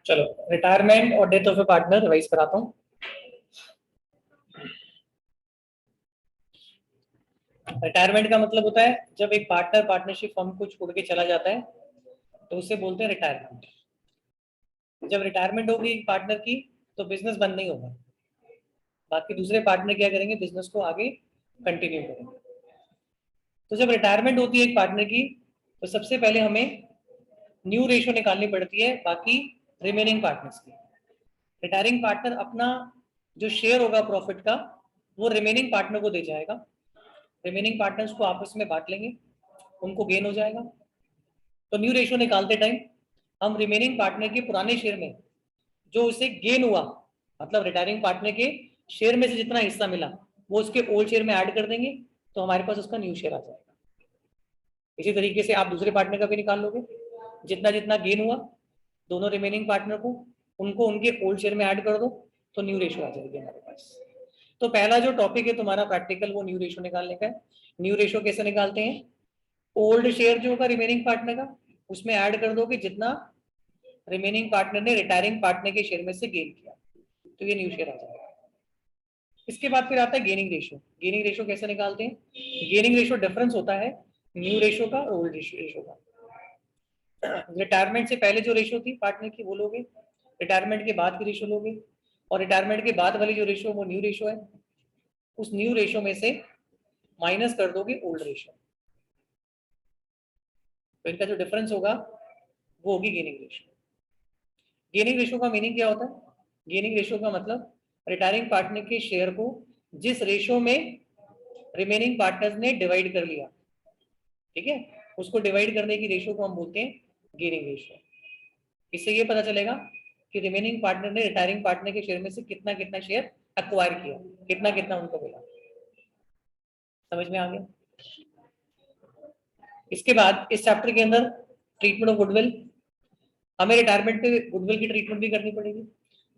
चलो, रिटायरमेंट और death of a partner revise कराता हूँ। रिटायरमेंट का मतलब होता है जब एक पार्टनर पार्टनरशिप फर्म को छोड़ के चला जाता है तो उसे बोलते हैं रिटायरमेंट। जब रिटायरमेंट होगी एक पार्टनर की तो बिजनेस बंद नहीं होगा, बाकी दूसरे पार्टनर क्या करेंगे, बिजनेस को आगे कंटिन्यू करेंगे। तो जब रिटायरमेंट होती है एक पार्टनर की तो सबसे पहले हमें न्यू रेशो निकालनी पड़ती है बाकी रिमेनिंग पार्टनर्स की। रिटायरिंग पार्टनर अपना जो शेयर होगा प्रॉफिट का वो रिमेनिंग पार्टनर को दे जाएगा, रिमेनिंग पार्टनर्स को आपस में बांट लेंगे, उनको गेन हो जाएगा। तो न्यू रेशो निकालते टाइम हम रिमेनिंग पार्टनर के पुराने शेयर में जो उसे गेन हुआ, मतलब रिटायरिंग पार्टनर के शेयर में से जितना हिस्सा मिला वो उसके ओल्ड शेयर में ऐड कर देंगे, तो हमारे पास उसका न्यू शेयर आ जाएगा। इसी तरीके से आप दूसरे पार्टनर का भी निकाल लोगे, जितना जितना गेन हुआ दोनों रिमेनिंग पार्टनर को, उनको उनके ओल्ड शेयर में ऐड कर दो तो न्यू रेशो आ जाएगी हमारे पास। तो पहला जो टॉपिक है तुम्हारा प्रैक्टिकल वो न्यू रेशो निकालने का है। न्यू रेशो कैसे निकालते हैं, ओल्ड शेयर जो होगा रिमेनिंग पार्टनर का उसमें ऐड कर दोगे जितना रिमेनिंग पार्टनर ने रिटायरिंग पार्टनर के शेयर में से गेन किया, तो ये न्यू शेयर आ जाएगा। इसके बाद फिर आता है गेनिंग रेशो। गेनिंग रेशो कैसे निकालते हैं, गेनिंग रेशो डिफरेंस होता है न्यू रेशो का और ओल्ड रेशो का। रिटायरमेंट से पहले जो रेशो थी पार्टनर की वो लोगे, रिटायरमेंट के बाद की रेशो लोगे, और रिटायरमेंट के बाद वाली जो रेशो वो न्यू रेशो है, उस न्यू रेशो में से माइनस कर दोगे ओल्ड रेशो, तो इनका जो डिफरेंस होगा वो होगी गेनिंग रेशो। गेनिंग रेशो का मीनिंग क्या होता है, गेनिंग रेशो का मतलब रिटायरिंग पार्टनर के शेयर को जिस रेशो में रिमेनिंग पार्टनर्स ने डिवाइड कर लिया, ठीक है, उसको डिवाइड करने की रेशो को हम बोलते हैं गेनिंग रेशो। इससे ये पता चलेगा कि रिमेनिंग पार्टनर ने रिटायरिंग पार्टनर के शेयर में से कितना कितना शेयर एक्वायर किया, कितना कितना उनको मिला। समझ में आ गया। इसके बाद इस चैप्टर के अंदर ट्रीटमेंट ऑफ गुडविल, हमें रिटायरमेंट पे गुडविल की ट्रीटमेंट भी करनी पड़ेगी।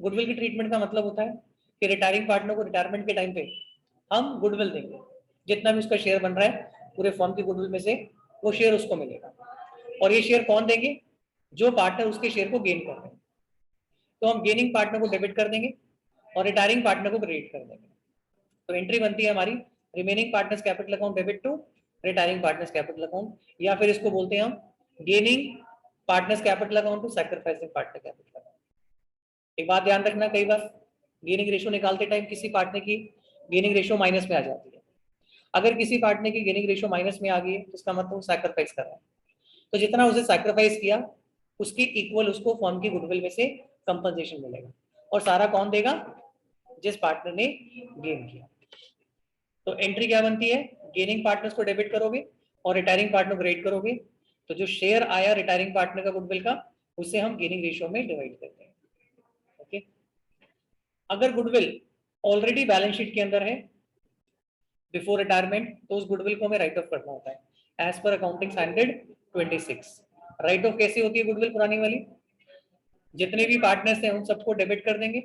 गुडविल की ट्रीटमेंट का मतलब होता है कि रिटायरिंग पार्टनर को रिटायरमेंट के टाइम पे हम गुडविल देंगे, जितना भी उसका शेयर बन रहा है पूरे फर्म की गुडविल में से वो शेयर उसको मिलेगा। और ये शेयर कौन देंगे, जो पार्टनर उसके शेयर को गेन कर रहे हैं। तो हम गेनिंग पार्टनर को डेबिट कर देंगे और रिटायरिंग पार्टनर को क्रेडिट कर देंगे। तो एंट्री बनती है हमारी remaining partners capital account debit to retiring partners capital account, या फिर इसको बोलते हैं हम gaining partners capital account to sacrificing partner capital account. एक बात ध्यान रखना, कई बार गेनिंग रेशो निकालते टाइम किसी पार्टनर की गेनिंग रेशो माइनस में आ जाती है। अगर किसी पार्टनर की गेनिंग रेशो माइनस में आ गई है तो इसका मतलब सैक्रिफाइस कर रहा है, तो जितना उसे सैक्रिफाइस किया उसकी इक्वल उसको फर्म की गुडविल में से कंपनसेशन मिलेगा, और सारा कौन देगा, जिस पार्टनर ने गेन किया। तो एंट्री क्या बनती है, गेनिंग पार्टनर्स को डेबिट करोगे और रिटायरिंग पार्टनर को क्रेडिट करोगे, तो जो शेयर आया रिटायरिंग पार्टनर का गुडविल का उसे हम गेनिंग रेशियो में डिवाइड करते हैं। ओके, अगर गुडविल ऑलरेडी बैलेंस शीट के अंदर है बिफोर रिटायरमेंट तो उस गुडविल को हमें राइट ऑफ करना होता है as per accounting standard 26। Right of कैसी होती है गुडविल पुरानी वाली, जितने भी पार्टनर्स हैं उन सबको डेबिट कर देंगे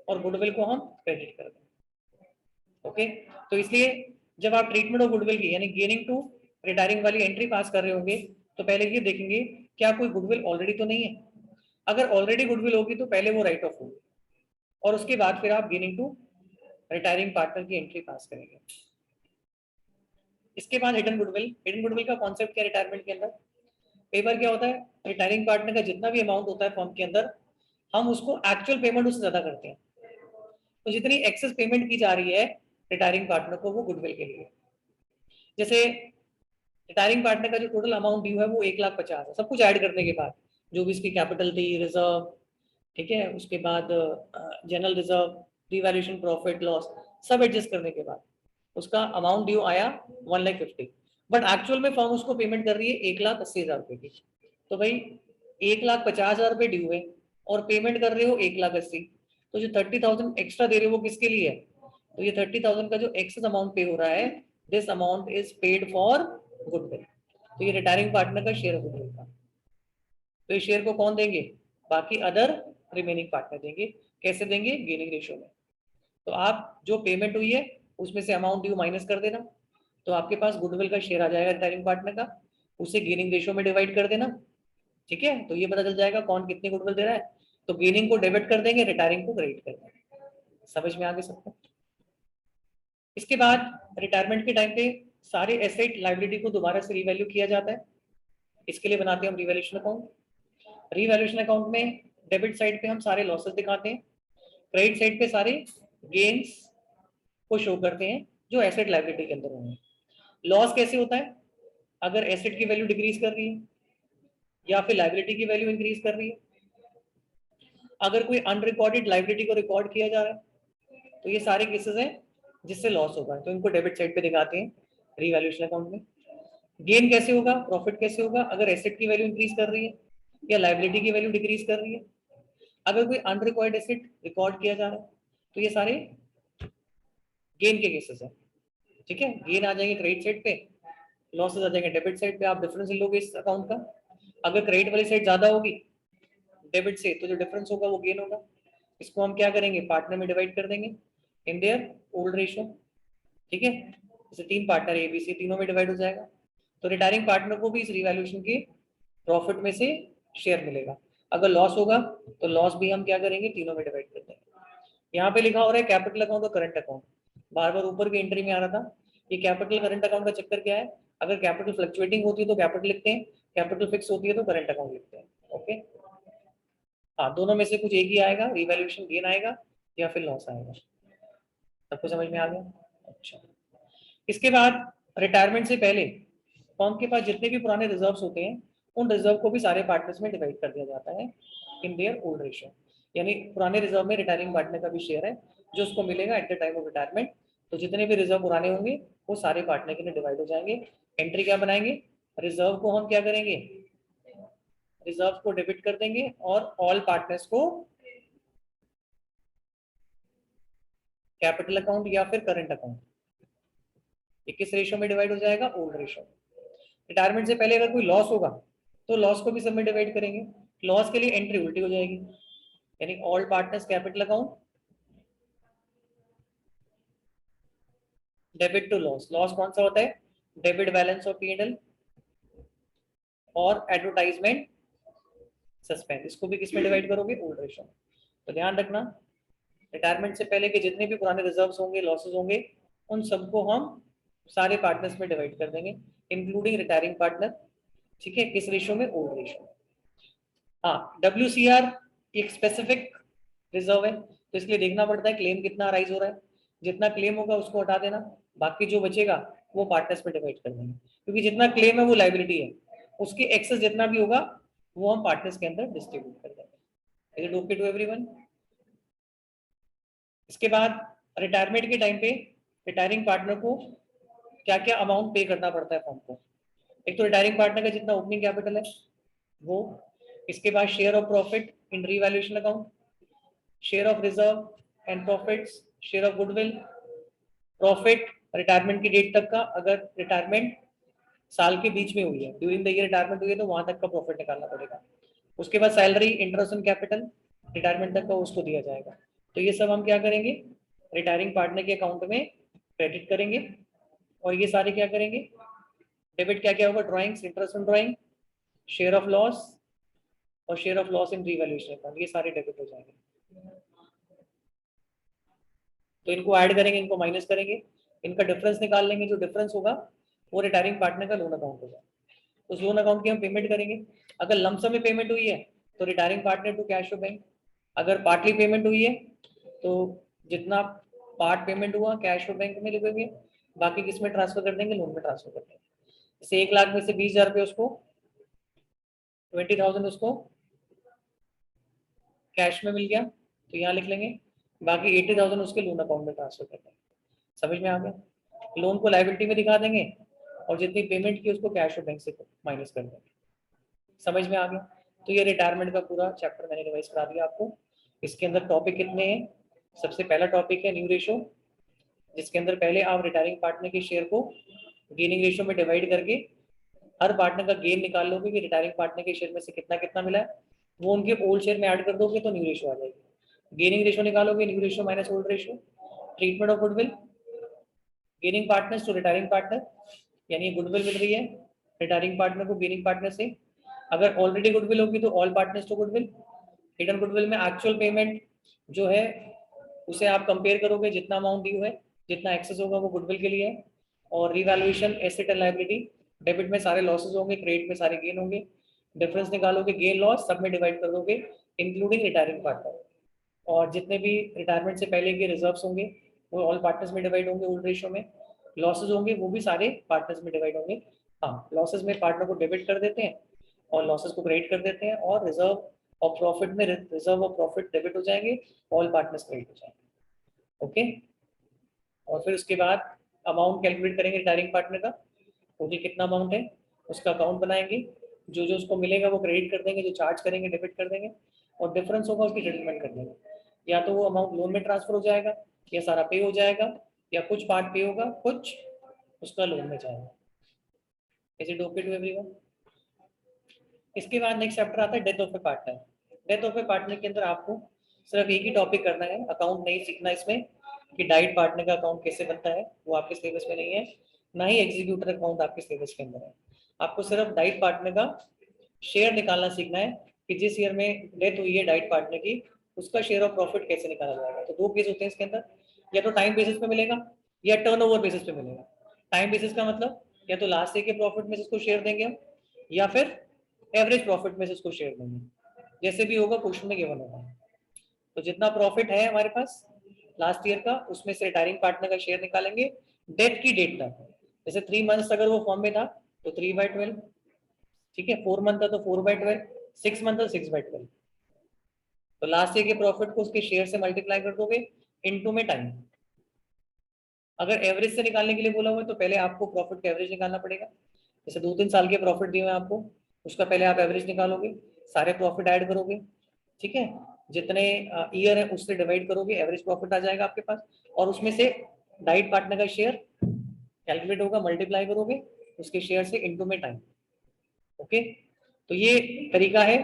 और गुडविल को हम क्रेडिट कर देंगे। ओके, तो इसलिए जब आप ट्रीटमेंट ऑफ गुडविल की यानी गेनिंग टू रिटायरिंग वाली एंट्री पास कर रहे होंगे तो पहले ये देखेंगे क्या कोई गुडविल ऑलरेडी तो नहीं है। अगर ऑलरेडी गुडविल होगी तो पहले वो राइट ऑफ होगी और उसके बाद फिर आप गेनिंग टू रिटायरिंग पार्टनर की एंट्री पास करेंगे। इसके बाद हिडन गुडविल। हिडन गुडविल का कॉन्सेप्ट क्या है रिटायरमेंट के अंदर, कई बार क्या होता है रिटायरिंग पार्टनर का जितना भी अमाउंट होता है फर्म के अंदर हम उसको एक्चुअल पेमेंट उससे ज्यादा करते हैं, तो जितनी एक्सेस पेमेंट की जा रही है रिटायरिंग पार्टनर को वो गुडविल के लिए। जैसे रिटायरिंग पार्टनर का जो टोटल अमाउंट ड्यू है वो 1,50,000 है, सब कुछ ऐड करने के बाद, जो भी इसकी कैपिटल थी, रिजर्व, ठीक है, उसके बाद general reserve, revaluation, profit loss, सब एडजस्ट करने के बाद उसका अमाउंट ड्यू आया 1,50,000, बट एक्चुअल में फर्म उसको पेमेंट कर रही है 1,80,000 रुपए की। तो भाई 1,50,000 रुपए ड्यू है और पेमेंट कर रहे हो 1,80,000, तो जो 30,000 एक्स्ट्रा दे रहे हो वो किसके लिए है, तो ये 30,000 का जो एक्सेस अमाउंट पे हो रहा है, this amount is paid for goodwill. तो ये रिटायरिंग पार्टनर का शेयर गुडविल का, तो इस शेयर को कौन देंगे, बाकी अदर रिमेनिंग पार्टनर देंगे। कैसे देंगे, गेनिंग रेशियो में। तो आप जो पेमेंट हुई है उसमें से अमाउंट ड्यू माइनस कर देना, तो आपके पास गुडविल का शेयर आ जाएगा रिटायरिंग पार्टनर का, उसे गेनिंग रेशियो में डिवाइड कर देना, ठीक है। तो ये पता चल जाएगा कौन कितनी गुडविल दे रहा है। तो गेनिंग को डेबिट कर देंगे, रिटायरिंग को क्रेडिट कर देंगे। समझ में आ गया सबको। इसके बाद रिटायरमेंट के टाइम पे सारे एसेट लाइबिलिटी को दोबारा से रीवैल्यू किया जाता है। इसके लिए बनाते हैं हम रिवैल्यूएशन अकाउंट। रिवैल्यूएशन अकाउंट में डेबिट साइड पे हम सारे लॉसेस दिखाते हैं, क्रेडिट साइड पे सारे गेन्स को शो करते हैं जो एसेट लाइबिलिटी के अंदर होंगे। लॉस कैसे होता है? अगर एसेट की वैल्यू डिक्रीज कर रही है या फिर लाइबिलिटी की वैल्यू इंक्रीज कर रही है, अगर कोई अनरिकॉर्डेड लाइबिलिटी को रिकॉर्ड किया जा रहा है, तो ये सारे केसेस हैं जिससे लॉस होगा, तो इनको डेबिट साइड पे दिखाते हैं रिवैल्यूएशन अकाउंट में। गेन कैसे होगा, प्रॉफिट कैसे होगा? अगर एसेट की वैल्यू इंक्रीज कर रही है या लाइबिलिटी की वैल्यू डिक्रीज कर रही है, अगर कोई अनरिक्वायर्ड एसेट रिकॉर्ड किया जा रहा है, तो ये सारे गेन के केसेस हैं, ठीक है। गेन आ जाएंगे क्रेडिट साइड पे, लॉसेस आ जाएंगे डेबिट साइड पे। आप डिफरेंस लोगे इस अकाउंट का, अगर क्रेडिट वाली साइड ज्यादा होगी डेबिट से, तो जो डिफरेंस होगा वो गेन होगा। इसको हम क्या करेंगे, पार्टनर में डिवाइड कर देंगे इन देयर ओल्ड रेशियो, ठीक है। जैसे 3 पार्टनर ए बी सी, तीनों में डिवाइड हो जाएगा। तो रिटायरिंग पार्टनर को भी इस रिवैल्यूएशन के प्रॉफिट में से शेयर मिलेगा। अगर लॉस होगा तो लॉस भी हम क्या करेंगे, तीनों में डिवाइड कर देंगे। यहाँ पे लिखा हो रहा है कैपिटल अकाउंट और करंट अकाउंट, बार बार ऊपर की एंट्री में आ रहा था। ये कैपिटल करंट अकाउंट का चक्कर क्या है, अगर कैपिटल फ्लक्चुएटिंग होती है तो कैपिटल लिखते हैं, कैपिटल फिक्स होती है तो करंट अकाउंट लिखते हैं, ओके। हाँ, दोनों में से कुछ एक ही आएगा, रिवैल्यूएशन गेन आएगा या फिर लॉस आएगा। सबको समझ में आ गया? अच्छा, इसके बाद रिटायरमेंट से पहले फर्म के पास जितने भी पुराने रिजर्व्स होते हैं, उन रिजर्व को भी सारे पार्टनर्स में डिवाइड कर दिया जाता है इन देयर ओल्ड रेशियो। यानी पुराने रिजर्व में रिटायरिंग पार्टनर का भी शेयर है जो उसको मिलेगा at the time of retirement. तो जितने भी रिजर्व पुराने होंगे वो सारे पार्टनर के लिए डिवाइड हो जाएंगे। एंट्री क्या बनाएंगे, रिजर्व को हम क्या करेंगे, रिजर्व को डेबिट कर देंगे और ऑल पार्टनर्स को कैपिटल अकाउंट या फिर करंट अकाउंट। ये किस रेशियो में डिवाइड हो जाएगा, ओल्ड रेशियो। रिटायरमेंट से पहले अगर कोई लॉस होगा तो लॉस को भी सब में डिवाइड करेंगे। लॉस के लिए एंट्री उल्टी हो जाएगी, यानी all partners capital account debit to loss. Loss कौन सा होता है, डेबिट बैलेंस ऑफ P&L और एडवर्टाइजमेंट सस्पेंड। इसको भी किस में डिवाइड करोगे, ओल्ड रेशियो। तो ध्यान रखना, रिटायरमेंट से पहले के जितने भी पुराने रिजर्व्स होंगे, लॉसेस होंगे, उन सबको हम सारे पार्टनर्स में डिवाइड कर देंगे इंक्लूडिंग रिटायरिंग पार्टनर, ठीक है। किस रेशियो में, ओल्ड रेशियो। हाँ, WCR एक स्पेसिफिक रिजर्व है, तो इसलिए देखना पड़ता है क्लेम कितना राइज हो रहा है। जितना क्लेम होगा उसको हटा देना, बाकी जो बचेगा वो पार्टनर्स में डिवाइड कर देंगे, क्योंकि जितना क्लेम है वो लाइबिलिटी है, उसके एक्सेस जितना भी होगा वो हम पार्टनर्स के अंदर डिस्ट्रीब्यूट कर देंगे। Is it okay to everyone? इसके बाद रिटायरमेंट के टाइम पे रिटायरिंग पार्टनर को क्या क्या अमाउंट पे करना पड़ता है फर्म को। एक तो रिटायरिंग पार्टनर का जितना ओपनिंग कैपिटल है वो, इसके बाद share of profit in revaluation account, share of reserve and profits, share of goodwill, profit retirement की डेट तक का, अगर रिटायरमेंट साल के बीच में हुई है, ड्यूरिंग द ईयर रिटायरमेंट हुई है तो वहां तक का प्रॉफिट निकालना पड़ेगा। उसके बाद salary, interest on capital retirement तक का उसको दिया जाएगा। तो ये सब हम क्या करेंगे, रिटायरिंग पार्टनर के अकाउंट में क्रेडिट करेंगे। और ये सारे क्या करेंगे, डेबिट क्या क्या होगा, drawings, interest on drawing, share of loss और share of loss in revaluation account, ये सारे डेबिट हो जाएंगे। तो इनको ऐड करेंगे, इनको माइनस करेंगे, इनका डिफरेंस निकाल लेंगे। जो डिफरेंस होगा वो रिटायरिंग पार्टनर का लोन अकाउंट होगा। उस लोन अकाउंट की हम पेमेंट करेंगे। अगर लमसम में पेमेंट हुई है तो retiring partner to cash bank, अगर पार्टली पेमेंट हुई है तो जितना पार्ट पेमेंट हुआ कैश बैंक में लिखेंगे, बाकी किस में ट्रांसफर कर देंगे, लोन में ट्रांसफर कर देंगे। जैसे 1 लाख में से 20,000 रुपये उसको, 20,000 उसको कैश में मिल गया तो यहाँ लिख लेंगे, बाकी 80,000 उसके लोन अकाउंट में ट्रांसफर कर देंगे। समझ में आ गया? लोन को लायबिलिटी में दिखा देंगे और जितनी पेमेंट की उसको कैश और बैंक से माइनस कर देंगे। समझ में आ गया? तो ये रिटायरमेंट का पूरा चैप्टर मैंने रिवाइज करा दिया आपको। इसके अंदर टॉपिक कितने हैं, सबसे पहला टॉपिक है न्यू रेशियो, जिसके अंदर पहले आप रिटायरिंग पार्टनर के शेयर को गेनिंग रेशियो में डिवाइड करके हर पार्टनर का गेन निकाल लोगे कि रिटायरिंग पार्टनर के शेयर में से कितना कितना मिला है, वो उनके ओल्ड शेयर में ऐड कर दोगे तो न्यू रेशियो आ जाएगी। गेनिंग रेशियो निकालोगे, new ratio minus old ratio. Treatment of goodwill, gaining partners to retiring partner, यानी गुडविल मिल रही है रिटायरिंग पार्टनर को गेनिंग पार्टनर से। अगर ऑलरेडी गुडविल होगी तो all partners to goodwill. Hidden goodwill में एक्चुअल पेमेंट जो है उसे आप कंपेयर करोगे, जितना अमाउंट ड्यू है, जितना एक्सेस होगा वो गुडविल के लिए है। और revaluation asset and liability, debit में सारे लॉसेस होंगे, क्रेडिट में सारे गेन होंगे। डिफरेंस निकालोगे, गेन लॉस सब में डिवाइड कर दोगे, इंक्लूडिंग रिटायरिंग पार्टनर। और जितने भी रिटायरमेंट से पहले के रिजर्व्स होंगे वो ऑल पार्टनर्स में डिवाइड होंगे ओल्ड रेशियो में। लॉसेस होंगे वो भी सारे पार्टनर्स में डिवाइड होंगे। हाँ, लॉसेस में पार्टनर को डेबिट कर देते हैं और लॉसेस को क्रेडिट कर देते हैं, और रिजर्व और प्रॉफिट में रिजर्व और प्रॉफिट डेबिट हो जाएंगे, ऑल पार्टनर्स क्रेडिट हो जाएंगे। ओके, और फिर उसके बाद अमाउंट कैलकुलेट करेंगे रिटायरिंग पार्टनर का, टोटल कितना अमाउंट है उसका अकाउंट बनाएंगे, जो जो उसको मिलेगा वो क्रेडिट कर देंगे, जो चार्ज करेंगे डेबिट कर देंगे, और डिफरेंस होगा उसकी सेटलमेंट कर देंगे। या तो वो अमाउंट लोन में ट्रांसफर हो जाएगा, या सारा पे हो जाएगा, या कुछ पार्ट पे होगा, कुछ उसका लोन में जाएगा। Is it okay to everyone? इसके बाद नेक्स्ट चैप्टर आता है death of a partner. Death of a partner के अंदर आपको सिर्फ एक ही टॉपिक करना है, अकाउंट नहीं सीखना इसमें कि डाइट पार्टनर का अकाउंट कैसे बनता है, वो आपके सिलेबस में नहीं है, ना ही एग्जीक्यूटर अकाउंट आपके सिलेबस के अंदर है। आपको सिर्फ डाइट पार्टनर का शेयर निकालना सीखना है कि जिस ईयर में डेथ हुई है डाइट पार्टनर की, उसका शेयर ऑफ प्रॉफिट कैसे निकाला जाएगा। तो दो केस होते हैं इसके अंदर, या तो टाइम बेसिस पे मिलेगा या टर्नओवर बेसिस पे मिलेगा। टाइम बेसिस का मतलब या तो लास्ट ईयर के प्रॉफिट में से उसको शेयर देंगे हम, या फिर एवरेज प्रॉफिट में से उसको शेयर देंगे, जैसे भी होगा क्वेश्चन में गिवन होगा। तो जितना प्रॉफिट है हमारे पास लास्ट ईयर का, उसमें से रिटायरिंग पार्टनर का शेयर निकालेंगे डेथ की डेट तक। जैसे 3 मंथ्स अगर वो फॉर्म में था तो 3/12, ठीक है, 4 मंथ था तो 4/12, 6 मंथ था 6/12। तो लास्ट ईयर के प्रॉफिट को उसके शेयर से मल्टीप्लाई कर दोगे इनटू में टाइम। अगर एवरेज से निकालने के लिए बोला हुआ है तो पहले आपको प्रॉफिट का एवरेज निकालना पड़ेगा। जैसे 2-3 साल के प्रॉफिट दिए हुए आपको, उसका पहले आप एवरेज निकालोगे, सारे प्रॉफिट ऐड करोगे, ठीक है, जितने ईयर है उससे डिवाइड करोगे, एवरेज प्रॉफिट आ जाएगा आपके पास, और उसमें से डाइट पार्टनर का शेयर कैलकुलेट होगा, मल्टीप्लाई करोगे उसके शेयर से इनटू में टाइम। ओके, तो ये तरीका है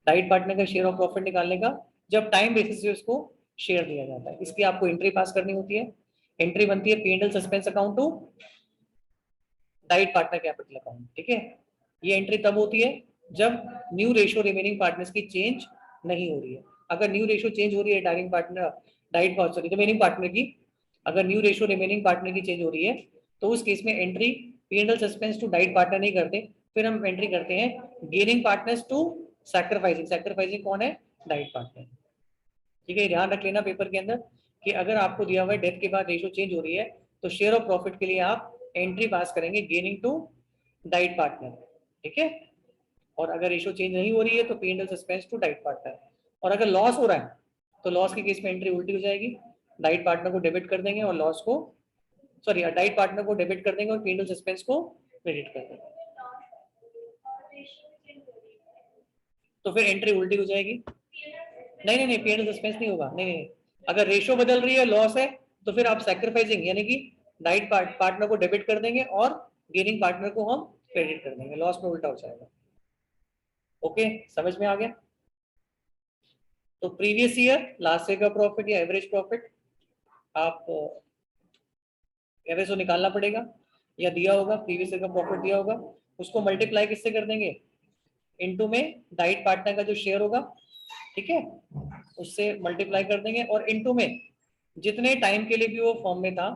डाइट पार्टनर का शेयर ऑफ प्रॉफिट निकालने का, जब टाइम बेसिस से उसको शेयर दिया जाता है। इसकी आपको एंट्री पास करनी होती है। एंट्री बनती है P&L suspense account to diet partner capital account, ठीक है। ये एंट्री तब होती है जब न्यू रेशियो रिमेनिंग पार्टनर्स की चेंज नहीं हो रही है। अगर न्यू रेशियो चेंज हो रही है dieting partner diet sorry remaining partner की, अगर न्यू रेशियो रिमेनिंग पार्टनर की चेंज हो रही है तो उस केस में entry P&L suspense to diet partner नहीं करते, फिर हम एंट्री करते हैं gaining partners to sacrificing. Sacrificing कौन है? डाइट पार्टनर, ठीक है। ध्यान रख लेना पेपर के अंदर कि अगर आपको दिया हुआ है डेथ के बाद रेशियो चेंज हो रही है तो शेयर ऑफ प्रॉफिट के लिए आप एंट्री पास करेंगे गेनिंग टू डाइट पार्टनर, ठीक है। और अगर रेशियो चेंज नहीं हो रही है तो P&L suspense to diet partner. और अगर लॉस हो रहा है तो लॉस के केस में एंट्री उल्टी हो जाएगी, डाइट पार्टनर को डेबिट कर देंगे और लॉस को सॉरी डाइट पार्टनर को डेबिट कर देंगे और P&L सस्पेंस को क्रेडिट कर देंगे, तो फिर एंट्री उल्टी हो जाएगी। नहीं नहीं नहीं, P&L सस्पेंस नहीं होगा, नहीं नहीं। अगर रेशियो बदल रही है, लॉस है, तो फिर आप सैक्रिफाइसिंग यानी कि डाइट पार्टनर को डेबिट कर देंगे और गेनिंग पार्टनर को हम क्रेडिट कर देंगे, लॉस में उल्टा हो जाएगा। ओके, समझ में आ गया? तो प्रीवियस ईयर लास्ट ईयर का प्रॉफिट या एवरेज प्रॉफिट आप एवरेज तो निकालना पड़ेगा, या दिया होगा प्रीवियस ईयर का प्रॉफिट दिया होगा, उसको मल्टीप्लाई किससे कर देंगे? इनटू में डाइट पार्टनर का जो शेयर होगा, ठीक है, उससे मल्टीप्लाई कर देंगे, और इनटू में जितने टाइम के लिए भी वो फॉर्म में था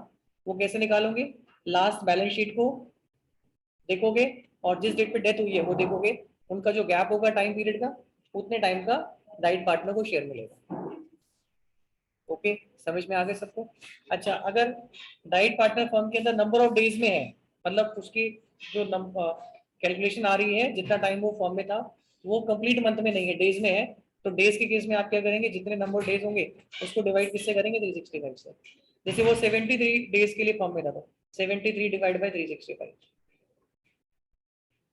वो कैसे निकालोगे? लास्ट बैलेंस शीट को देखोगे और जिस डेट पे डेथ हुई है वो देखोगे, उनका जो गैप होगा टाइम पीरियड का, उतने टाइम का डाइट पार्टनर को शेयर मिलेगा। ओके, समझ में आ गया सबको? अच्छा, अगर डाइट पार्टनर फर्म के अंदर नंबर ऑफ डेज में है, मतलब उसकी जो कैलकुलेशन आ रही है जितना टाइम वो फर्म में था वो कंप्लीट मंथ में नहीं है, डेज में है, तो डेज के केस में आप क्या करेंगे? जितने नंबर डेज होंगे उसको डिवाइड किससे करेंगे? 365 से। जैसे वो 73 डेज के लिए फर्म में था तो 73 divide by 365।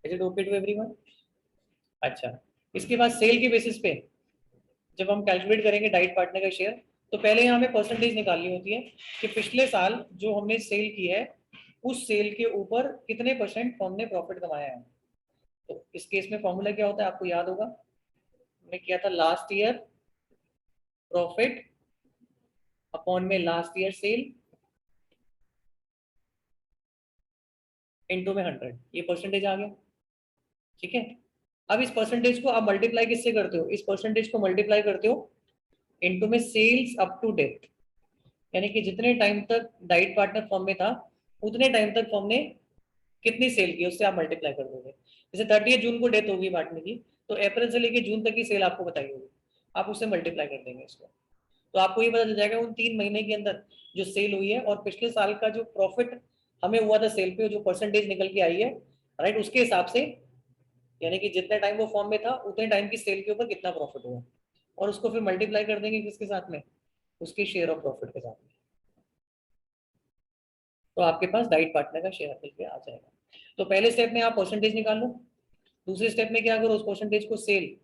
Is it okay to everyone? अच्छा, इसके बाद सेल के बेसिस पे जब हम कैलकुलेट करेंगे डाइट पार्टनर का शेयर, तो पहले यहाँ हमें परसेंटेज निकालनी होती है कि पिछले साल जो हमने सेल की है उस सेल के ऊपर कितने परसेंट फर्म ने प्रॉफिट कमाया है। तो इस केस में फॉर्मूला क्या होता है आपको याद होगा, हमने किया था लास्ट ईयर प्रॉफिट अपॉन में लास्ट ईयर सेल इनटू में 100, ये परसेंटेज आ गया। ठीक है। अब इस परसेंटेज को आप मल्टीप्लाई किससे करते हो, इस परसेंटेज को मल्टीप्लाई करते हो इनटू में सेल्स अप टू डेट, यानी कि जितने टाइम तक डाइट पार्टनर फॉर्म में था उतने टाइम तक फॉर्म ने कितनी सेल की उससे आप मल्टीप्लाई कर दोगे। जैसे 30 जून को डेथ होगी पार्टनर की, तो अप्रैल से लेके जून तक की सेल आपको बताई होगी, आप उससे मल्टीप्लाई कर देंगे इसको, तो आपको ये पता चल जाएगा उन 3 महीने के अंदर जो सेल हुई है और पिछले साल का जो प्रॉफिट हमें हुआ था सेल पे, जो परसेंटेज निकल के आई है, राइट, उसके हिसाब से, यानी कि जितने टाइम वो फॉर्म में था उतने टाइम की सेल के ऊपर कितना प्रॉफिट हुआ, और उसको फिर मल्टीप्लाई कर देंगे किसके साथ में, उसके शेयर ऑफ प्रॉफिट के साथ में, तो आपके पास डाइट पार्टनर का शेयर मिलकर आ जाएगा। तो पहले स्टेप में आप परसेंटेज निकाल लो, दूसरे स्टेप में क्या करो, उस परसेंटेज को सेल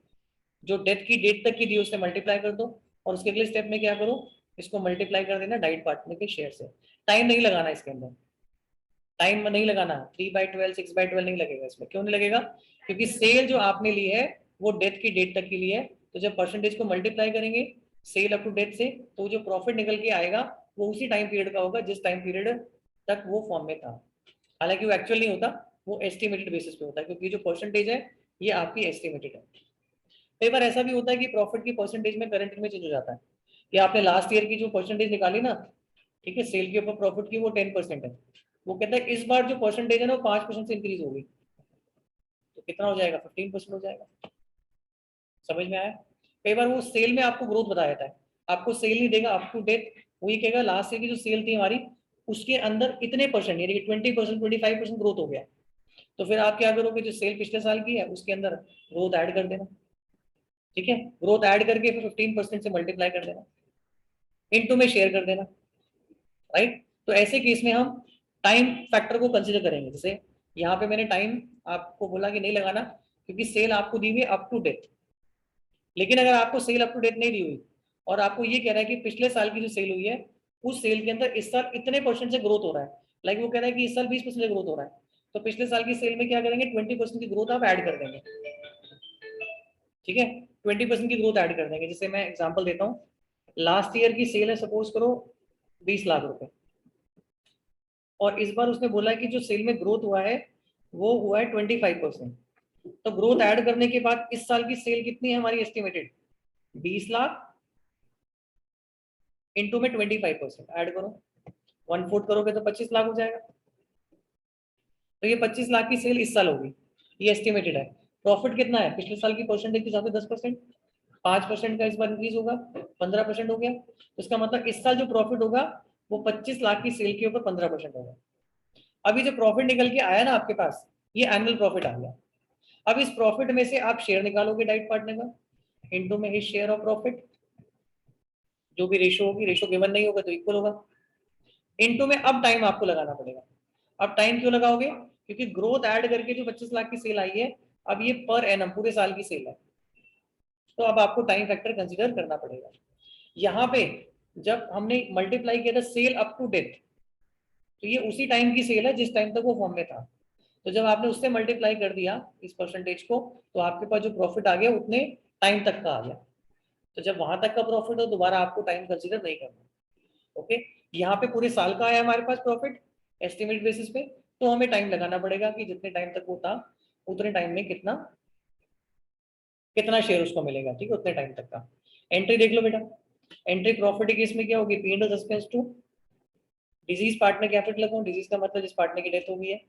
जो डेथ की डेट तक की दी उससे मल्टीप्लाई कर दो, और उसके अगले स्टेप में क्या करो, इसको मल्टीप्लाई कर देना डाइट पार्टनर के शेयर से। टाइम नहीं लगाना इसके अंदर, टाइम नहीं लगाना, 3/12 6/12 नहीं लगेगा इसमें। क्यों नहीं लगेगा, क्योंकि सेल जो आपने ली है वो डेथ की डेट तक की ली है, तो जब परसेंटेज को मल्टीप्लाई करेंगे सेल अप टू डेट से, तो जो प्रॉफिट निकल के आएगा वो उसी टाइम पीरियड का होगा जिस टाइम पीरियड तक वो फॉर्म में था। हालांकि वो एक्चुअल नहीं होता, वो एस्टिमेटेड बेसिस पे होता है, क्योंकि जो परसेंटेज है ये आपकी एस्टिमेटेड है। कई बार ऐसा भी होता है कि प्रॉफिट की परसेंटेज में करंट में चेंज हो जाता है, कि आपने लास्ट ईयर की जो परसेंटेज निकाली ना, ठीक है, सेल के ऊपर प्रॉफिट की वो 10% है, वो कहता है इस बार जो परसेंटेज है ना वो 5% से इंक्रीज होगी, तो कितना हो जाएगा, 15% हो जाएगा। समझ में आया। कई बार वो सेल में आपको ग्रोथ बता देता है, आपको सेल नहीं देगा अप टू डेट, वही कहेगा लास्ट ईयर की जो सेल थी हमारी उसके अंदर इतने परसेंट, यानी कि 20% 25% ग्रोथ हो गया, तो फिर आप क्या करोगे, जो सेल पिछले साल की है उसके अंदर ग्रोथ ऐड कर देना, ठीक है, ग्रोथ ऐड करके फिर 15% से मल्टीप्लाई कर देना, इनटू में शेयर कर देना, राइट। तो ऐसे केस में हम टाइम फैक्टर को कंसीडर करेंगे। जैसे यहाँ पे मैंने टाइम आपको बोला कि नहीं लगाना, क्योंकि सेल आपको दी हुई अप टू डेट, लेकिन अगर आपको सेल अप टू डेट नहीं दी हुई और आपको ये कह रहा है कि पिछले साल की जो सेल हुई है उस सेल के अंदर इस साल इतने परसेंट से ग्रोथ हो रहा है, लाइक वो कह रहा है कि इस साल 20% से ग्रोथ हो रहा है, तो पिछले साल की सेल में क्या करेंगे, 20% की ग्रोथ आप ऐड कर देंगे, ठीक है, 20% की ग्रोथ ऐड कर देंगे। जैसे मैं एग्जांपल देता हूँ, लास्ट ईयर की सेल है सपोज करो 20 लाख रुपए, और इस बार उसने बोला है कि जो सेल में ग्रोथ हुआ है वो हुआ है 25%, तो ग्रोथ ऐड करने के बाद इस साल की सेल कितनी है हमारी एस्टिमेटेड, 20 लाख, इंटू में 25% ऐड करो, 1/4 करोगे तो 25 लाख हो जाएगा, तो ये 25 लाख की सेल इस साल होगी, ये एस्टिमेटेड है। प्रॉफिट कितना है, पिछले साल की परसेंटेज के हिसाब से 10%, 5% का इस बार इंक्रीज होगा, 15% हो गया, तो इसका मतलब इस साल जो प्रॉफिट होगा वो 25 लाख की सेल के ऊपर 15% होगा। अभी जो प्रॉफिट निकल के आया ना आपके पास, ये एनुअल प्रॉफिट आ गया। अब इस प्रॉफिट में से आप शेयर निकालोगे डाइट पार्टनर का, इनटू में हिज शेयर ऑफ प्रॉफिट, जो भी रेशो होगी, रेशो गिवन नहीं होगा तो इक्वल होगा, इनटू में अब टाइम आपको लगाना पड़ेगा। अब टाइम क्यों लगाओगे, क्योंकि ग्रोथ ऐड करके जो 25 लाख की सेल आई है, अब ये पर एनम पूरे साल की सेल है, तो अब आपको टाइम फैक्टर कंसीडर करना पड़ेगा। यहाँ पे जब हमने मल्टीप्लाई किया था सेल अप टू डेट, तो ये उसी टाइम की सेल है जिस टाइम तक वो फॉर्म में था, तो जब आपने उससे मल्टीप्लाई कर दिया इस परसेंटेज को, तो आपके पास जो प्रॉफिट आ गया उतने टाइम तक का आ गया, तो जब वहां तक का प्रॉफिट हो दोबारा आपको टाइम कंसीडर नहीं करना। ओके, यहाँ पे पूरे साल का आया हमारे पास प्रॉफिट एस्टिमेट बेसिस पे, तो हमें टाइम लगाना पड़ेगा कि जितने टाइम तक वो था उतने टाइम में कितना कितना शेयर उसको मिलेगा, ठीक है, उतने टाइम तक का। एंट्री देख लो बेटा, एंट्री प्रॉफिट के केस में क्या होगी, P and suspense to disease partner capital account, disease का मतलब जिस पार्टनर की डेथ हो गई है।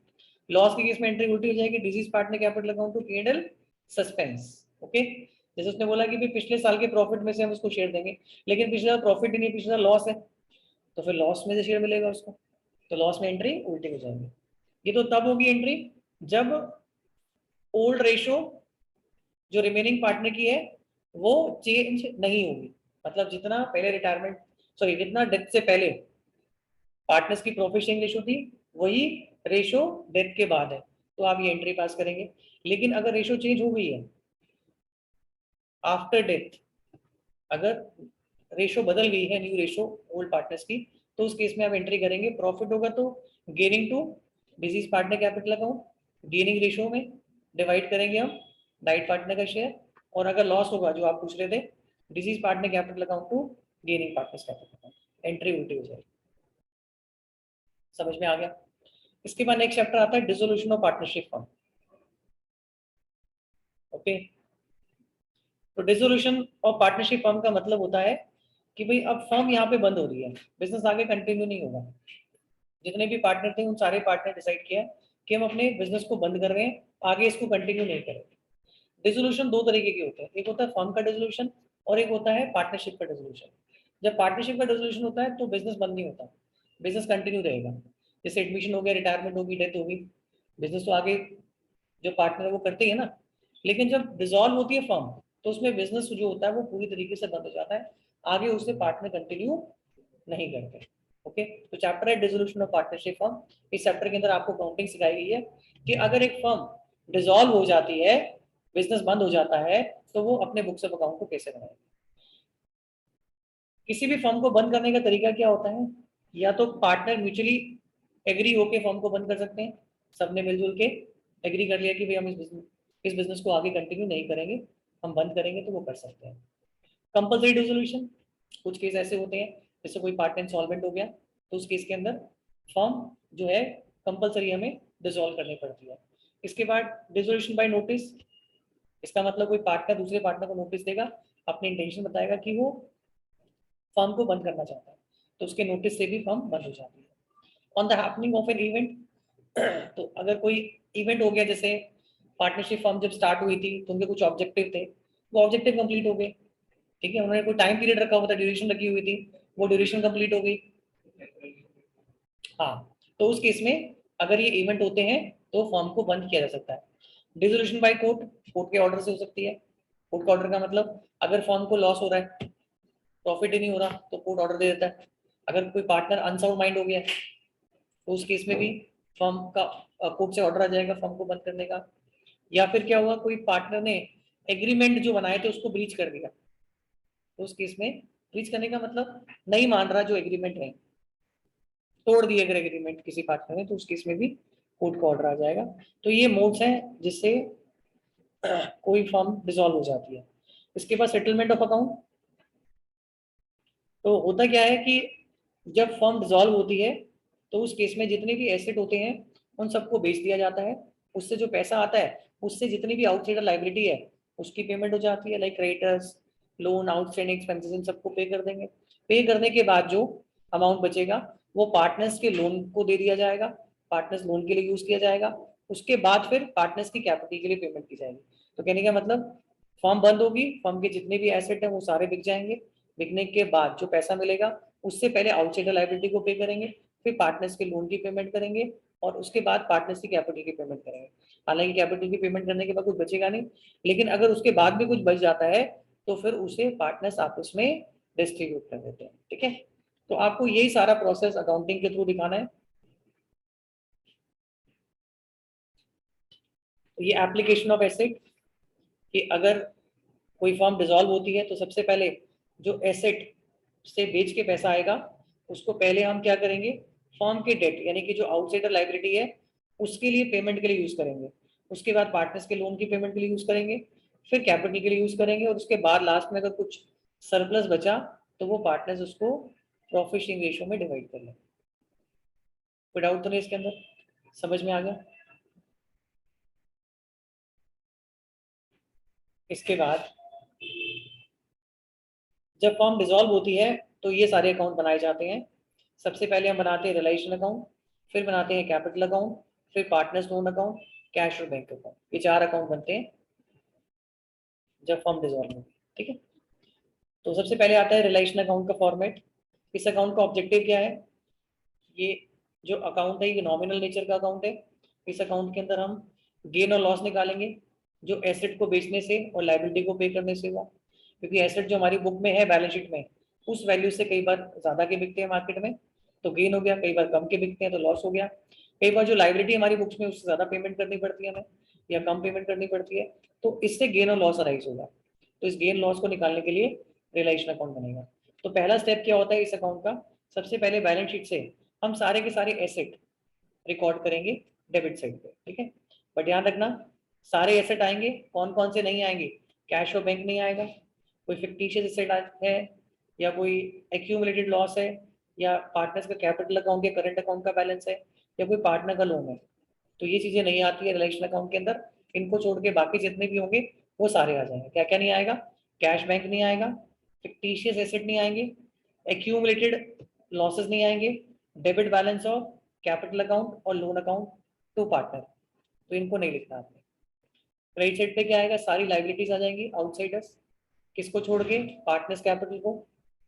लॉस के केस में एंट्री उल्टी हो जाएगी, disease partner capital account to P and suspense. Okay, जैसे उसने बोला कि भाई पिछले साल के प्रॉफिट में से हम उसको शेयर देंगे, लेकिन पिछले साल प्रॉफिट ही नहीं, पिछले साल लॉस है, तो फिर लॉस में से शेयर मिलेगा उसको, तो लॉस में एंट्री उल्टी हो जाएगी। ये तो तब होगी एंट्री जब ओल्ड रेशो जो रिमेनिंग पार्टनर की है वो चेंज नहीं होगी, मतलब जितना पहले रिटायरमेंट, सॉरी जितना डेथ से पहले पार्टनर्स की प्रॉफिट शेयरिंग रेशो थी वही रेशो डेथ के बाद है, तो आप ये एंट्री पास करेंगे। लेकिन अगर रेशो चेंज हो गई है आफ्टर डेथ, अगर रेशो बदल गई है, न्यू रेशो ओल्ड पार्टनर्स की, तो उस केस में आप एंट्री करेंगे, प्रॉफिट होगा तो gaining to disease partner capital account, gaining ratio में डिवाइड करेंगे हम डाइट पार्टनर का शेयर, और अगर लॉस होगा जो आप पूछ रहे थे, disease partner capital account to gaining partners capital account, entry उल्टी हो जाएगी। समझ में आ गया। इसके बाद नेक्स्ट चैप्टर आता है dissolution of partnership fund. Okay, तो डिसोल्यूशन ऑफ पार्टनरशिप फर्म का मतलब होता है कि भाई अब फर्म यहाँ पे बंद हो रही है, बिजनेस आगे कंटिन्यू नहीं होगा। जितने भी पार्टनर थे उन सारे पार्टनर डिसाइड किया कि हम अपने बिजनेस को बंद कर रहे हैं, आगे इसको कंटिन्यू नहीं करेंगे। डिसोल्यूशन दो तरीके के होते हैं, एक होता है फर्म का डिसोल्यूशन और एक होता है पार्टनरशिप का डिसोल्यूशन। जब पार्टनरशिप का डिसोल्यूशन होता है तो बिजनेस बंद नहीं होता, बिजनेस कंटिन्यू रहेगा। जैसे एडमिशन हो गया, रिटायरमेंट होगी, डेथ होगी, बिजनेस तो आगे जो पार्टनर है वो करते ही है ना। लेकिन जब डिसॉल्व होती है फर्म तो उसमें बिजनेस जो होता है वो पूरी तरीके से बंद हो जाता है, आगे उससे पार्टनर कंटिन्यू नहीं करते। ओके, तो चैप्टर है डिसोल्यूशन ऑफ पार्टनरशिप फर्म। इस चैप्टर के अंदर आपको काउंटिंग सिखाई गई है कि अगर एक फर्म डिसॉल्व हो जाती है, बिजनेस बंद हो जाता है, तो वो अपने बुक्स ऑफ अकाउंट को कैसे बनाए। किसी भी फर्म को बंद करने का तरीका क्या होता है, या तो पार्टनर म्यूचुअली एग्री होके फर्म को बंद कर सकते हैं, सबने मिलजुल के एग्री कर लिया कि भाई हम इस बिजनेस को आगे कंटिन्यू नहीं करेंगे, हम बंद करेंगे, तो वो कर सकते हैं। कंपलसरी डिसोल्यूशन, कुछ केस ऐसे होते हैं जैसे कोई पार्टनर इंसॉल्वेंट हो गया, तो उस केस के अंदर फर्म जो है कंपलसरी हमें डिसॉल्व करनी पड़ती है। इसके बाद डिसोल्यूशन बाय नोटिस, इसका मतलब कोई पार्टनर दूसरे पार्टनर को नोटिस देगा, अपनी इंटेंशन बताएगा कि वो फर्म को बंद करना चाहता है, तो उसके नोटिस से भी फर्म बंद हो जाती है। On the happening of an event, तो अगर कोई इवेंट हो गया, जैसे पार्टनरशिप फर्म जब स्टार्ट हुई थी तो उनके कुछ ऑब्जेक्टिव थे, वो ऑब्जेक्टिव कंप्लीट हो गए, ठीक है, उन्होंने कोई टाइम पीरियड रखा हुआ था, ड्यूरेशन रखी हुई थी, वो ड्यूरेशन कंप्लीट हो गई। हाँ, तो उस केस में अगर ये इवेंट होते हैं तो फर्म को बंद किया जा सकता है। डिसोल्यूशन बाय कोर्ट, कोर्ट के ऑर्डर से हो सकती है। कोर्ट का ऑर्डर का मतलब अगर फर्म को लॉस हो रहा है, प्रॉफिट ही नहीं हो रहा, तो कोर्ट ऑर्डर दे देता है। अगर कोई पार्टनर अनसाउंड माइंड हो गया तो उस केस में भी फर्म का कोर्ट से ऑर्डर आ जाएगा फर्म को बंद करने का। या फिर क्या हुआ, कोई पार्टनर ने एग्रीमेंट जो बनाए थे उसको ब्रीच कर दिया, तो उस केस में ब्रीच करने का मतलब नहीं मान रहा जो एग्रीमेंट है, तोड़ दिए अगर एग्रीमेंट किसी पार्टनर ने, तो उस केस में भी कोर्ट का ऑर्डर आ जाएगा। तो ये मोड्स हैं जिससे कोई फर्म डिसॉल्व हो जाती है। इसके बाद सेटलमेंट ऑफ अकाउंट, तो होता क्या है कि जब फर्म डिसॉल्व होती है तो उस केस में जितने भी एसेट होते हैं उन सबको बेच दिया जाता है, उससे जो पैसा आता है उससे जितनी भी आउटसाइडर लाइबिलिटी है उसकी पेमेंट हो जाती है, like creditors, loan, outstanding expenses, इन सबको पे कर देंगे। पे करने के बाद जो अमाउंट बचेगा वो पार्टनर्स के लोन को दे दिया जाएगा, पार्टनर्स लोन के लिए यूज किया जाएगा, उसके बाद फिर पार्टनर्स की कैपिटल के लिए पेमेंट की जाएगी। तो कहने का मतलब फर्म बंद होगी, फर्म के जितने भी एसेट हैं वो सारे बिक जाएंगे, बिकने के बाद जो पैसा मिलेगा उससे पहले आउटसाइडर लायबिलिटी को पे करेंगे, फिर पार्टनर्स के लोन की पेमेंट करेंगे और उसके बाद पार्टनर्स की कैपिटल की पेमेंट करेंगे। हालांकि कैपिटल की पेमेंट करने के बाद कुछ बचेगा नहीं, लेकिन अगर उसके बाद भी कुछ बच जाता है तो फिर उसे पार्टनर्स आपस में डिस्ट्रीब्यूट कर देते हैं। ठीक है, तो आपको यही सारा प्रोसेस अकाउंटिंग के थ्रू दिखाना है। तो ये एप्लीकेशन ऑफ एसेट, कि अगर कोई फर्म डिसॉल्व होती है तो सबसे पहले जो एसेट से बेच के पैसा आएगा उसको पहले हम क्या करेंगे, फर्म के डेट यानी कि जो आउटसाइडर लाइबिलिटी है उसके लिए पेमेंट के लिए यूज करेंगे, उसके बाद पार्टनर्स के लोन की पेमेंट के लिए यूज करेंगे, फिर कैपिटल के लिए यूज करेंगे, और उसके बाद लास्ट में अगर कुछ सरप्लस बचा तो वो पार्टनर्स उसको प्रॉफिट शेयरिंग रेशियो में डिवाइड कर लेंगे। कोई डाउट तो नहीं इसके अंदर, समझ में आ गया। इसके बाद जब फर्म डिसॉल्व होती है तो ये सारे अकाउंट बनाए जाते हैं। सबसे पहले हम बनाते हैं रिलेशन अकाउंट, फिर बनाते हैं कैपिटल अकाउंट, फिर पार्टनर्स लोन अकाउंट, कैश और बैंक अकाउंट, ये 4 अकाउंट बनते हैं जब फर्म डिसॉल्व होती है। ठीक है, तो सबसे पहले आता है रिलेशन अकाउंट का फॉर्मेट। इस अकाउंट का ऑब्जेक्टिव क्या है, ये जो अकाउंट है ये नॉमिनल नेचर का अकाउंट है। इस अकाउंट के अंदर हम गेन और लॉस निकालेंगे जो एसेट को बेचने से और लाइबिलिटी को पे करने से हुआ, क्योंकि एसेट जो हमारी बुक में है बैलेंस शीट में उस वैल्यू से कई बार ज्यादा के बिकते हैं मार्केट में तो गेन हो गया, कई बार कम के बिकते हैं तो लॉस हो गया, कई बार जो लाइबिलिटी हमारी बुक्स में उससे ज्यादा पेमेंट करनी पड़ती है हमें या कम पेमेंट करनी पड़ती है, तो इससे गेन और लॉस अराइज होगा। तो इस गेन लॉस को निकालने के लिए रिलेशन अकाउंट बनेगा। तो पहला स्टेप क्या होता है इस अकाउंट का, सबसे पहले बैलेंस शीट से हम सारे के सारे एसेट रिकॉर्ड करेंगे डेबिट साइड पे। ठीक है, बट ध्यान रखना सारे एसेट आएंगे, कौन कौन से नहीं आएंगे, कैश और बैंक नहीं आएगा, कोई फिक्टिशियस एसेट है या कोई एक्यूमुलेटेड लॉस है या पार्टनर्स का कैपिटल अकाउंट या करंट अकाउंट का बैलेंस है या कोई पार्टनर का लोन है, तो ये चीजें नहीं आती है रिलेशन अकाउंट के अंदर। इनको छोड़ के बाकी जितने भी होंगे वो सारे आ जाएंगे। क्या क्या नहीं आएगा? कैश बैंक नहीं आएगा, फिक्टिशियस एसेट नहीं आएंगे, एक्यूमुलेटेड लॉसेस नहीं आएंगे, debit balance of capital account और लोन अकाउंट टू पार्टनर, तो इनको नहीं लिखना आपने। क्रेडिट साइड पे क्या आएगा? सारी लाइबिलिटीज आ जाएंगी आउटसाइडर्स, किसको छोड़ के? पार्टनर्स कैपिटल को,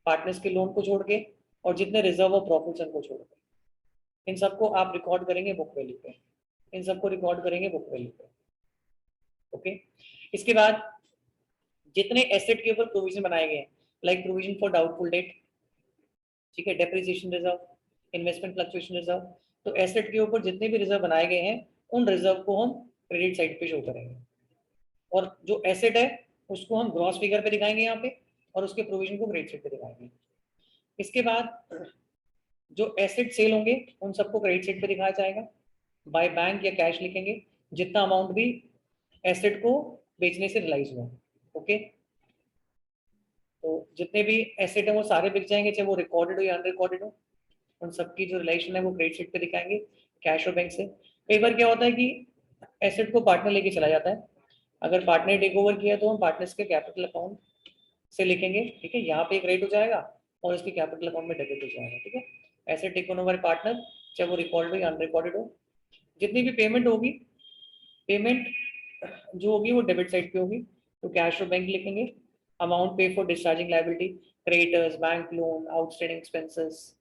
पार्टनर्स के लोन को छोड़ के, और जितने रिजर्व और प्रॉफिट्स उनको छोड़ के। इन सबको आप रिकॉर्ड करेंगे बुक वैल्यू पे, इन सबको रिकॉर्ड करेंगे बुक वैल्यू पे। ओके, इसके बाद जितने एसेट के ऊपर प्रोविजन बनाए गए हैं, like provision for doubtful debt, ठीक है, depreciation reserve, investment fluctuation reserve, तो एसेट के ऊपर जितने भी रिजर्व बनाए गए हैं उन रिजर्व को हम क्रेडिट साइड पे शो करेंगे, और जो एसेट है उसको हम ग्रॉस फिगर पे दिखाएंगे यहाँ पे, और उसके प्रोविजन को क्रेडिट साइड पे दिखाएंगे। इसके बाद जो एसेट सेल होंगे उन सबको क्रेडिट साइड पे दिखाया जाएगा, बाय बैंक या कैश लिखेंगे, जितना अमाउंट भी एसेट को बेचने से रिलाइज हुआ। ओके, तो जितने भी एसेट है वो सारे बिक जाएंगे, चाहे वो रिकॉर्डेड हो या अनरिकॉर्डेड हो, उन सबकी जो रिलेशन है वो क्रेडिट साइड पे दिखाएंगे कैश और बैंक से। कई बार क्या होता है कि एसेट को पार्टनर लेके चला जाता है, अगर पार्टनर टेक ओवर किया तो हम पार्टनर्स के कैपिटल अकाउंट से लिखेंगे, ठीक है, यहाँ पे एक रेट हो जाएगा और इसके कैपिटल अकाउंट में डेबिट हो जाएगा, ठीक है। एसेट टेकन ओवर पार्टनर, चाहे वो रिकॉर्डेड हो या अनरिकॉर्डेड हो, जितनी भी पेमेंट होगी, पेमेंट जो होगी वो डेबिट साइड पे होगी, तो कैश और बैंक लिखेंगे। अमाउंट पे for discharging liability, creditors, bank loan, outstanding expenses,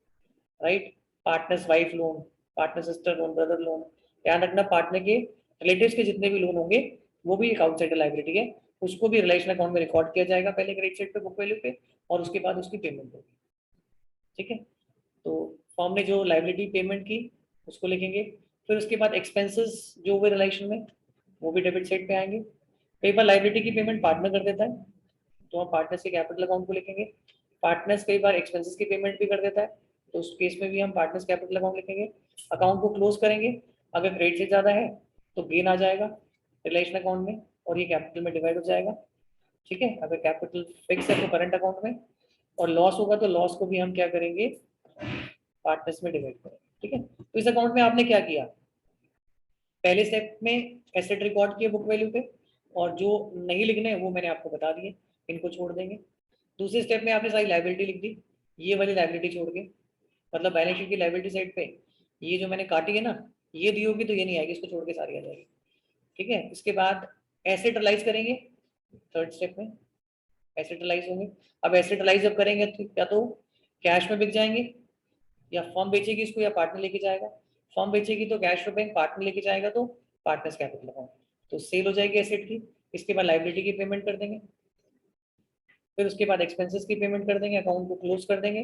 right, partners wife loan, partner sister loan, brother loan. ध्यान रखना पार्टनर के रिलेटिव्स के जितने भी लोन होंगे वो भी एक आउटसाइडर लायबिलिटी है, उसको भी रिलेशन अकाउंट में रिकॉर्ड किया जाएगा पहले क्रेडिट साइड पे बुक वैल्यू पे, और उसके बाद उसकी पेमेंट होगी, ठीक है। तो फॉर्म ने जो लायबिलिटी पेमेंट की उसको लिखेंगे, फिर उसके बाद एक्सपेंसेस जो हुए रिलेशन में वो भी डेबिट साइड पे आएंगे। कई बार लायबिलिटी की पेमेंट पार्टनर कर देता है तो हम पार्टनर्स के कैपिटल अकाउंट को लिखेंगे, पार्टनर्स कई बार एक्सपेंसेस की पेमेंट भी कर देता है तो उस केस में भी हम पार्टनर्स कैपिटल अकाउंट लिखेंगे। अकाउंट को क्लोज करेंगे, अगर क्रेडिट से ज़्यादा है तो गेन आ जाएगा रिलेशन अकाउंट में और ये कैपिटल में डिवाइड हो जाएगा, ठीक है। अगर कैपिटल फिक्स है तो करंट अकाउंट में, और लॉस होगा तो लॉस को भी हम क्या करेंगे? पार्टनर्स में डिवाइड करेंगे, ठीक है। तो इस अकाउंट में आपने क्या किया? पहले स्टेप में एसेट रिकॉर्ड किए बुक वैल्यू पे, और जो नहीं लिखने वो मैंने आपको बता दिए, इनको छोड़ देंगे। दूसरे स्टेप में आपने सारी लाइबिलिटी लिख दी, ये वाली लाइबिलिटी छोड़ के, मतलब बैलेंस शीट की लाइबिलिटी साइड पे ये जो मैंने काटी है ना, ये दी होगी तो ये नहीं आएगी, इसको छोड़ के सारी आ जाएगी, ठीक है। इसके बाद एसेट रिलाइज करेंगे, थर्ड स्टेप में एसेट रिलाइज होंगे। अब एसेट रिलाइज जब करेंगे तो या तो कैश में बिक जाएंगे, या फर्म बेचेगी इसको या पार्टनर लेके जाएगा। फर्म बेचेगी तो कैश फ्लो बैंक, पार्टनर लेके जाएगा तो पार्टनर्स कैपिटल अकाउंट, तो सेल हो जाएगी एसेट की। इसके बाद लाइबिलिटी की पेमेंट कर देंगे, फिर उसके बाद एक्सपेंसेस की पेमेंट कर देंगे, अकाउंट को क्लोज कर देंगे,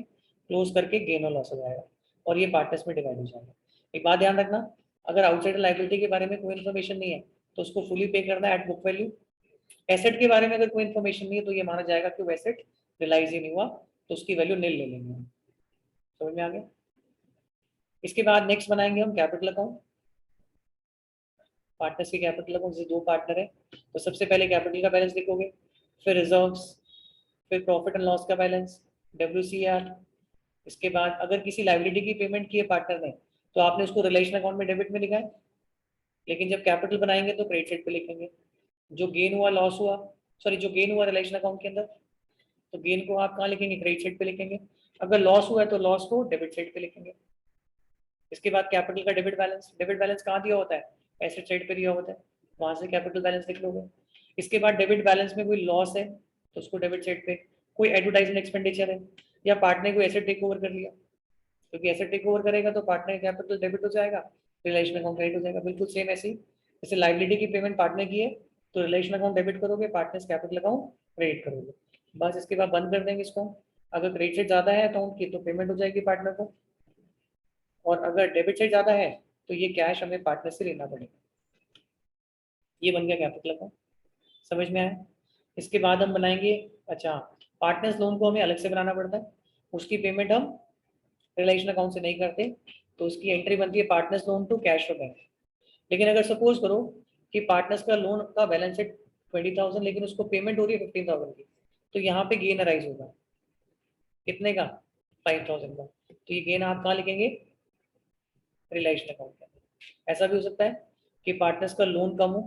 क्लोज करके गेन और लॉस हो जाएगा और ये पार्टनर्स में डिवाइड हो जाएगा। एक बात ध्यान रखना, अगर आउटसाइडर लाइबिलिटी के बारे में कोई इन्फॉर्मेशन नहीं है तो उसको फुली पे करना है एट बुक वैल्यू। एसेट के बारे में अगर कोई इन्फॉर्मेशन नहीं है तो ये माना जाएगा कि वो एसेट रिलाइज ही नहीं हुआ, तो उसकी वैल्यू नील ले लेंगे हम। समझ में आ गया? इसके बाद नेक्स्ट बनाएंगे हम कैपिटल अकाउंट, पार्टनर्स के कैपिटल अकाउंट, जैसे दो पार्टनर है तो सबसे पहले कैपिटल का बैलेंस लिखोगे, फिर रिजर्व्स, फिर प्रॉफिट एंड लॉस का बैलेंस, WCR। इसके बाद अगर किसी लाइबिलिटी की पेमेंट की है पार्टनर ने तो आपने उसको रिलेशन अकाउंट में डेबिट में लिखा है, लेकिन जब कैपिटल बनाएंगे तो क्रेडिट साइड पे लिखेंगे। जो गेन हुआ लॉस हुआ, सॉरी जो गेन हुआ रिलेशन अकाउंट के अंदर, तो गेन को आप कहाँ लिखेंगे? क्रेडिट साइड पे लिखेंगे। अगर लॉस हुआ है तो लॉस को डेबिट साइड पे लिखेंगे। इसके बाद कैपिटल का डेबिट बैलेंस कहाँ दिया होता है? एसेट साइड पे दिया होता है, वहां से कैपिटल बैलेंस लिख लोगे। इसके बाद डेबिट बैलेंस में कोई लॉस है तो उसको डेबिट साइड पे, कोई एडवर्टाइजमेंट एक्सपेंडिचर है या पार्टनर को एसेट टेक ओवर कर लिया, क्योंकि एसेट टेक ओवर करेगा तो पार्टनर कैपिटल डेबिट हो जाएगा, रिलेशन अकाउंट क्रेडिट हो जाएगा। बिल्कुल सेम ऐसे ही, जैसे लाइबिलिटी की पेमेंट पार्टनर की है तो रिलेशन अकाउंट डेबिट करोगे, पार्टनर्स कैपिटल अकाउंट क्रेडिट करोगे, बस। इसके बाद बंद कर देंगे इसको। अगर क्रेडिट से ज्यादा है अकाउंट की तो पेमेंट हो जाएगी पार्टनर को, और अगर डेबिट से ज्यादा है तो ये कैश हमें पार्टनर से लेना पड़ेगा। ये बन गया कैपिटल अकाउंट। समझ में आया? इसके बाद हम बनाएंगे, अच्छा, पार्टनर्स लोन को हमें अलग से बनाना पड़ता है, उसकी पेमेंट हम रिलेशन अकाउंट से नहीं करते, तो उसकी एंट्री बनती है partners loan to cash flow bank. लेकिन अगर सपोज करो कि पार्टनर्स का लोन का बैलेंस है 20,000 लेकिन उसको पेमेंट हो रही है 15,000 की, तो यहाँ पे गेन अराइज होगा कितने का? 5,000 का। तो ये गेन आप कहाँ लिखेंगे? रिलेशन अकाउंट में। ऐसा भी हो सकता है कि पार्टनर्स का लोन कम हो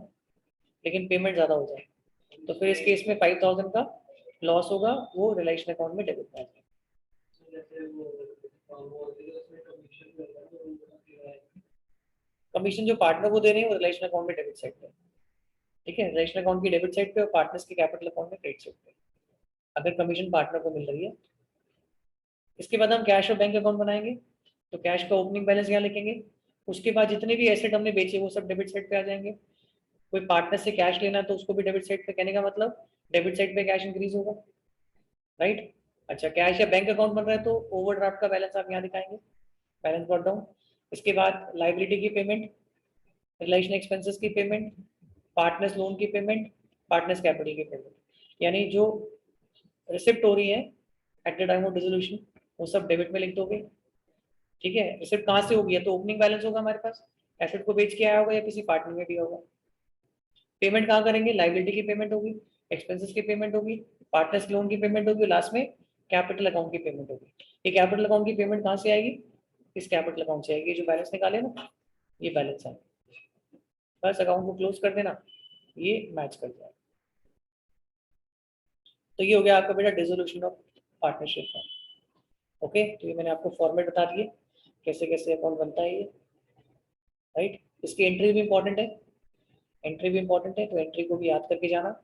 लेकिन पेमेंट ज़्यादा हो जाए, तो फिर इस केस में 5000 का लॉस होगा, वो रिलेशन अकाउंट में डेबिट कर देंगे। कमीशन जो पार्टनर को दे रहे हैं वो रिलेशन अकाउंट में डेबिट साइड पे, ठीक है, रिलेशन अकाउंट की डेबिट साइड पे और पार्टनर्स के कैपिटल अकाउंट में क्रेडिट साइड पे, अगर कमीशन पार्टनर को मिल रही है। इसके बाद हम कैश और बैंक अकाउंट बनाएंगे, तो कैश का ओपनिंग बैलेंस यहाँ लिखेंगे, उसके बाद जितने भी एसेट हमने बेचे वो सब डेबिट साइड पे आ जाएंगे। कोई पार्टनर से कैश लेना तो उसको भी डेबिट साइड पे, कहने का मतलब डेबिट साइड पे कैश इंक्रीज होगा, राइट। अच्छा, कैश या बैंक अकाउंट बन रहा है तो ओवरड्राफ्ट का बैलेंस आप यहाँ दिखाएंगे, बैलेंस ब्रॉट डाउन। इसके बाद लाइबिलिटी की पेमेंट, रिलेशन एक्सपेंसेस की पेमेंट, पार्टनर्स लोन की पेमेंट, पार्टनर्स कैपिटल की पेमेंट, यानी जो रिसिप्ट हो रही है at the time of dissolution वो सब डेबिट में लिख दोगे, ठीक है। रिसिप्ट कहाँ से होगी, तो ओपनिंग बैलेंस होगा हमारे पास, एसेट को बेच के आया होगा या किसी पार्टनर में दिया होगा। पेमेंट कहाँ करेंगे, लाइबिलिटी की पेमेंट होगी, एक्सपेंसेस की पेमेंट होगी, पार्टनर्स लोन की पेमेंट होगी, लास्ट में कैपिटल अकाउंट की पेमेंट होगी। ये कैपिटल अकाउंट की पेमेंट कहाँ से आएगी, इस कैपिटल अकाउंट से आएगी, जो बैलेंस निकाले ना ये बैलेंस है, बस अकाउंट को क्लोज कर देना, ये मैच कर जाएगा। तो ये हो गया आपका बेटा डिसोल्यूशन ऑफ पार्टनरशिप है। ओके, तो ये मैंने आपको फॉर्मेट बता दिए कैसे कैसे अकाउंट बनता है ये, राइट। इसकी एंट्री भी इंपॉर्टेंट है, एंट्री भी इंपॉर्टेंट है, तो एंट्री को भी याद करके जाना,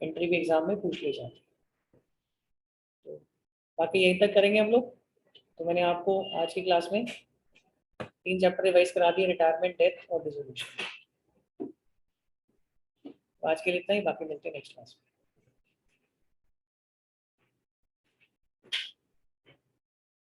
एंट्री भी एग्जाम में पूछ ले जाती है। तो बाकी यहीं तक करेंगे हम लोग। तो मैंने आपको आज की क्लास में 3 चैप्टर रिवाइज करा दिए, रिटायरमेंट, डेथ और डिसोल्यूशन। आज के लिए इतना ही, बाकी मिलते हैं नेक्स्ट क्लास में।